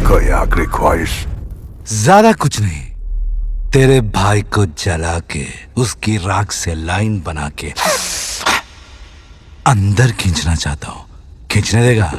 कोई आखिरी ख्वाहिश? ज्यादा कुछ नहीं, तेरे भाई को जला के उसकी राख से लाइन बना के अंदर खींचना चाहता हूं। खींचने देगा?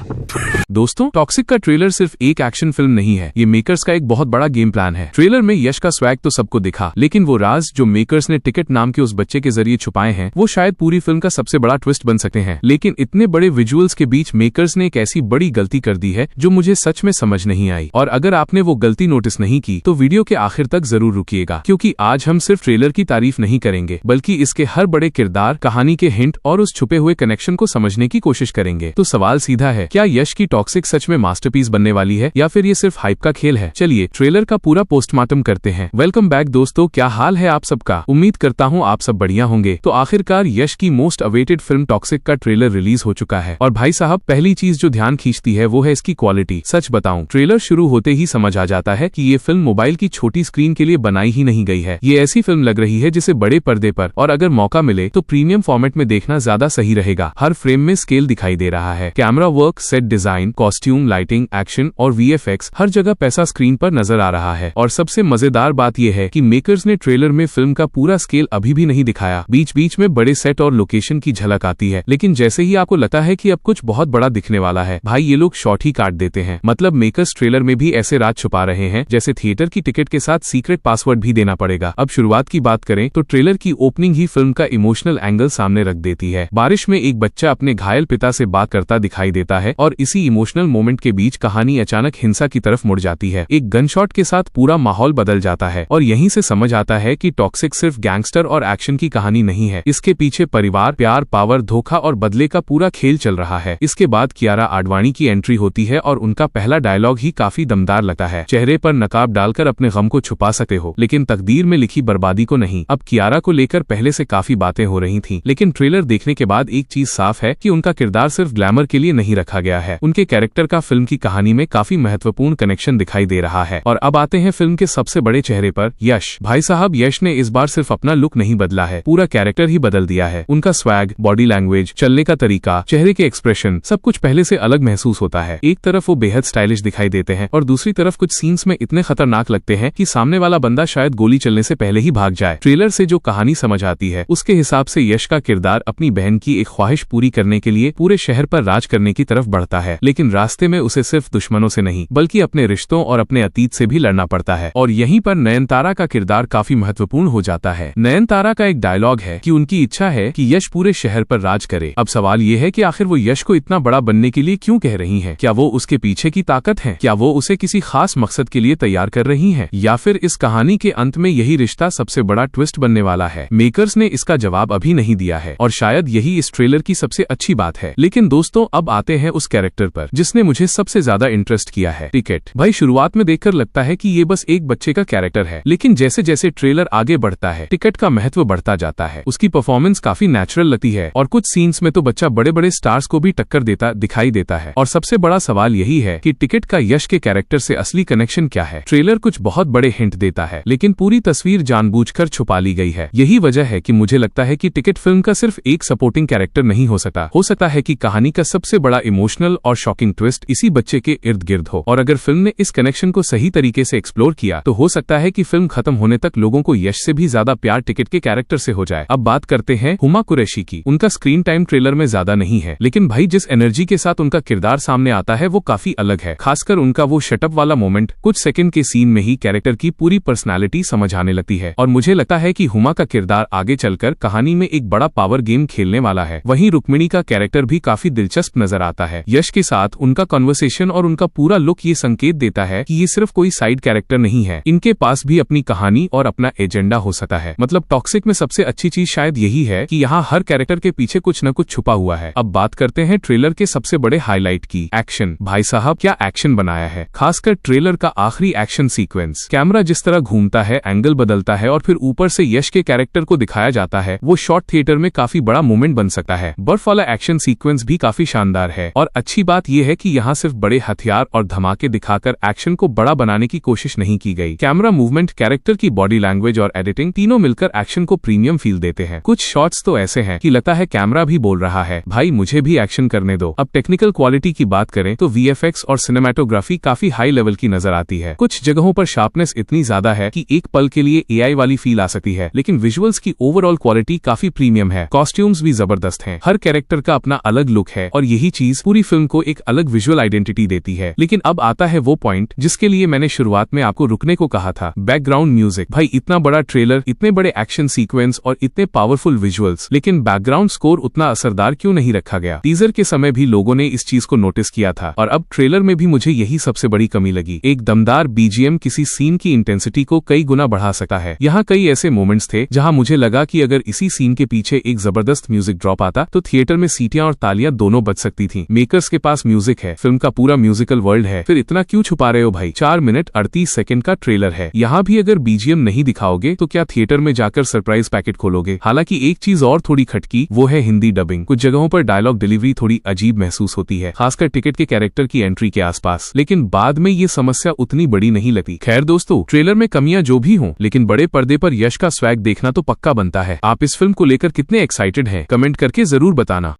दोस्तों, टॉक्सिक का ट्रेलर सिर्फ एक एक्शन फिल्म नहीं है, ये मेकर्स का एक बहुत बड़ा गेम प्लान है। ट्रेलर में यश का स्वैग तो सबको दिखा, लेकिन वो राज जो मेकर्स ने टिकट नाम के उस बच्चे के जरिए छुपाए हैं, वो शायद पूरी फिल्म का सबसे बड़ा ट्विस्ट बन सकते हैं। लेकिन इतने बड़े विजुअल्स के बीच मेकर्स ने एक ऐसी बड़ी गलती कर दी है जो मुझे सच में समझ नहीं आई। और अगर आपने वो गलती नोटिस नहीं की तो वीडियो के आखिर तक जरूर रुकिएगा, क्योंकि आज हम सिर्फ ट्रेलर की तारीफ नहीं करेंगे, बल्कि इसके हर बड़े किरदार, कहानी के हिंट और उस छुपे हुए कनेक्शन को समझने की कोशिश करेंगे। तो सवाल सीधा है, क्या यश की टॉक्सिक सच में मास्टरपीस बनने वाली है या फिर ये सिर्फ हाइप का खेल है? चलिए ट्रेलर का पूरा पोस्टमार्टम करते हैं। वेलकम बैक दोस्तों, क्या हाल है आप सबका? उम्मीद करता हूँ आप सब बढ़िया होंगे। तो आखिरकार यश की मोस्ट अवेटेड फिल्म टॉक्सिक का ट्रेलर रिलीज हो चुका है, और भाई साहब पहली चीज जो ध्यान खींचती है वो है इसकी क्वालिटी। सच बताऊं, ट्रेलर शुरू होते ही समझ आ जाता है कि ये फिल्म मोबाइल की छोटी स्क्रीन के लिए बनाई ही नहीं गई है। ये ऐसी फिल्म लग रही है जिसे बड़े पर्दे पर, और अगर मौका मिले तो प्रीमियम फॉर्मेट में देखना ज्यादा सही रहेगा। हर फ्रेम में स्केल दिखाई दे रहा है, camera work, set design, costume, lighting, action और वीएफएक्स, हर जगह पैसा स्क्रीन पर नजर आ रहा है। और सबसे मजेदार बात यह है कि मेकर्स ने ट्रेलर में फिल्म का पूरा स्केल अभी भी नहीं दिखाया। बीच बीच में बड़े सेट और लोकेशन की झलक आती है, लेकिन जैसे ही आपको लगता है कि अब कुछ बहुत बड़ा दिखने वाला है, भाई ये लोग शॉट ही काट देते हैं। मतलब मेकर्स ट्रेलर में भी ऐसे राज छुपा रहे हैं जैसे थिएटर की टिकट के साथ सीक्रेट पासवर्ड भी देना पड़ेगा। अब शुरुआत की बात करें तो ट्रेलर की ओपनिंग ही फिल्म का इमोशनल एंगल सामने रख देती है। बारिश में एक बच्चा अपने घायल पिता से बात करता दिखाई देता है, और इसी इमोशनल मोमेंट के बीच कहानी अचानक हिंसा की तरफ मुड़ जाती है। एक गनशॉट के साथ पूरा माहौल बदल जाता है, और यहीं से समझ आता है कि टॉक्सिक सिर्फ गैंगस्टर और एक्शन की कहानी नहीं है। इसके पीछे परिवार, प्यार, पावर, धोखा और बदले का पूरा खेल चल रहा है। इसके बाद कियारा आडवाणी की एंट्री होती है, और उनका पहला डायलॉग ही काफी दमदार लगता है। चेहरे पर नकाब डालकर अपने गम को छुपा सकते हो, लेकिन तकदीर में लिखी बर्बादी को नहीं। अब कियारा को लेकर पहले से काफी बातें हो रही थी, लेकिन ट्रेलर देखने के बाद एक चीज साफ है कि उनका किरदार सिर्फ ग्लैमर के लिए नहीं रखा गया है। उनके कैरेक्टर का फिल्म की कहानी में काफी महत्वपूर्ण कनेक्शन दिखाई दे रहा है। और अब आते हैं फिल्म के सबसे बड़े चेहरे पर, यश। भाई साहब यश ने इस बार सिर्फ अपना लुक नहीं बदला है, पूरा कैरेक्टर ही बदल दिया है। उनका स्वैग, बॉडी लैंग्वेज, चलने का तरीका, चेहरे के एक्सप्रेशन, सब कुछ पहले से अलग महसूस होता है। एक तरफ वो बेहद स्टाइलिश दिखाई देते हैं, और दूसरी तरफ कुछ सीन्स में इतने खतरनाक लगते हैं कि सामने वाला बंदा शायद गोली चलने से पहले ही भाग जाए। ट्रेलर से जो कहानी समझ आती है उसके हिसाब से यश का किरदार अपनी बहन की एक ख्वाहिश पूरी करने के लिए पूरे शहर पर राज करने की तरफ बढ़ता है, लेकिन रास्ते में उसे सिर्फ दुश्मनों से नहीं बल्कि अपने रिश्तों और अपने अतीत से भी लड़ना पड़ता है। और यहीं पर नयनतारा का किरदार काफी महत्वपूर्ण हो जाता है। नयनतारा का एक डायलॉग है कि उनकी इच्छा है कि यश पूरे शहर पर राज करे। अब सवाल ये है कि आखिर वो यश को इतना बड़ा बनने के लिए क्यों कह रही हैं? क्या वो उसके पीछे की ताकत है? क्या वो उसे किसी खास मकसद के लिए तैयार कर रही हैं? या फिर इस कहानी के अंत में यही रिश्ता सबसे बड़ा ट्विस्ट बनने वाला है? मेकर्स ने इसका जवाब अभी नहीं दिया है, और शायद यही इस ट्रेलर की सबसे अच्छी बात है। लेकिन दोस्तों, अब आते हैं उस कैरेक्टर पर जिसने मुझे सबसे ज्यादा इंटरेस्ट किया है, टिकट। भाई शुरुआत में देखकर लगता है कि ये बस एक बच्चे का कैरेक्टर है, लेकिन जैसे जैसे ट्रेलर आगे बढ़ता है टिकट का महत्व बढ़ता जाता है। उसकी परफॉर्मेंस काफी नेचुरल लगती है, और कुछ सीन्स में तो बच्चा बड़े बड़े स्टार्स को भी टक्कर देता दिखाई देता है। और सबसे बड़ा सवाल यही है कि टिकट का यश के कैरेक्टर से असली कनेक्शन क्या है? ट्रेलर कुछ बहुत बड़े हिंट देता है, लेकिन पूरी तस्वीर जानबूझकर छुपा ली गई है। यही वजह है कि मुझे लगता है कि टिकट फिल्म का सिर्फ एक सपोर्टिंग कैरेक्टर नहीं हो सकता है कि कहानी का सबसे बड़ा इमोशनल और शॉकिंग ट्विस्ट इसी बच्चे के इर्द गिर्द हो। और अगर फिल्म ने इस कनेक्शन को सही तरीके से एक्सप्लोर किया तो हो सकता है कि फिल्म खत्म होने तक लोगों को यश से भी ज्यादा प्यार टिकट के कैरेक्टर से हो जाए। अब बात करते हैं हुमा कुरैशी की। उनका स्क्रीन टाइम ट्रेलर में ज्यादा नहीं है, लेकिन भाई जिस एनर्जी के साथ उनका किरदार सामने आता है वो काफी अलग है। खासकर उनका वो शटअप वाला मोमेंट, कुछ सेकंड के सीन में ही कैरेक्टर की पूरी पर्सनालिटी समझ आने लगती है। और मुझे लगता है कि हुमा का किरदार आगे चलकर कहानी में एक बड़ा पावर गेम खेलने वाला है। वहीं रुक्मिणी का कैरेक्टर भी काफी दिलचस्प नजर आता है। यश के साथ उनका कन्वर्सेशन और उनका पूरा लुक ये संकेत देता है कि ये सिर्फ कोई साइड कैरेक्टर नहीं है, इनके पास भी अपनी कहानी और अपना एजेंडा हो सकता है। मतलब टॉक्सिक में सबसे अच्छी चीज शायद यही है कि यहाँ हर कैरेक्टर के पीछे कुछ न कुछ छुपा हुआ है। अब बात करते हैं ट्रेलर के सबसे बड़े हाईलाइट की, एक्शन। भाई साहब क्या एक्शन बनाया है, खासकर ट्रेलर का आखिरी एक्शन सीक्वेंस। कैमरा जिस तरह घूमता है, एंगल बदलता है, और फिर ऊपर से यश के कैरेक्टर को दिखाया जाता है, वो शॉट थिएटर में काफी बड़ा मोमेंट बन सकता है। बर्फ वाला एक्शन सीक्वेंस भी काफी शानदार है। और अच्छी बात यह है कि यहाँ सिर्फ बड़े हथियार और धमाके दिखाकर एक्शन को बड़ा बनाने की कोशिश नहीं की गई। कैमरा मूवमेंट, कैरेक्टर की बॉडी लैंग्वेज और एडिटिंग तीनों मिलकर एक्शन को प्रीमियम फील देते हैं। कुछ शॉट्स तो ऐसे हैं कि लगता है कैमरा भी बोल रहा है, भाई मुझे भी एक्शन करने दो। अब टेक्निकल क्वालिटी की बात करें तो VFX और सिनेमेटोग्राफी काफी हाई लेवल की नजर आती है। कुछ जगहों पर शार्पनेस इतनी ज्यादा है कि एक पल के लिए AI वाली फील आ सकती है, लेकिन विजुअल्स की ओवरऑल क्वालिटी काफी प्रीमियम है। कॉस्ट्यूम्स भी जबरदस्त हैं। हर कैरेक्टर का अपना अलग लुक है और यही चीज पूरी फिल्म को एक अलग विजुअल आइडेंटिटी देती है। लेकिन अब आता है वो पॉइंट जिसके लिए मैंने शुरुआत में आपको रुकने को कहा था, बैकग्राउंड म्यूजिक। भाई इतना बड़ा ट्रेलर, इतने बड़े एक्शन सीक्वेंस और इतने पावरफुल विजुअल्स, लेकिन बैकग्राउंड स्कोर उतना असरदार क्यों नहीं रखा गया? टीजर के समय भी लोगों ने इस चीज को नोटिस किया था और अब ट्रेलर में भी मुझे यही सबसे बड़ी कमी लगी। एक दमदार BGM किसी सीन की इंटेंसिटी को कई गुना बढ़ा सकता है। यहाँ कई ऐसे मोमेंट्स थे जहाँ मुझे लगा कि अगर इसी सीन के पीछे एक जबरदस्त म्यूजिक ड्रॉप आता तो थिएटर में सीटियां और तालियां दोनों बज सकती थी। मेकर्स के पास म्यूजिक है, फिल्म का पूरा म्यूजिकल वर्ल्ड है, फिर इतना क्यों छुपा रहे हो भाई? 4 मिनट 38 सेकंड का ट्रेलर है, यहाँ भी अगर BGM नहीं दिखाओगे तो क्या थिएटर में जाकर सरप्राइज पैकेट खोलोगे? हालांकि एक चीज और थोड़ी खटकी, वो है हिंदी डबिंग। कुछ जगहों पर डायलॉग डिलीवरी थोड़ी अजीब महसूस होती है, खासकर टिकट के कैरेक्टर की एंट्री के आसपास, लेकिन बाद में ये समस्या उतनी बड़ी नहीं लगती। खैर दोस्तों, ट्रेलर में कमियां जो भी हों, लेकिन बड़े पर्दे पर यश का स्वैग देखना तो पक्का बनता है। आप इस फिल्म को लेकर कितने एक्साइटेड हैं? कमेंट करके जरूर बताना।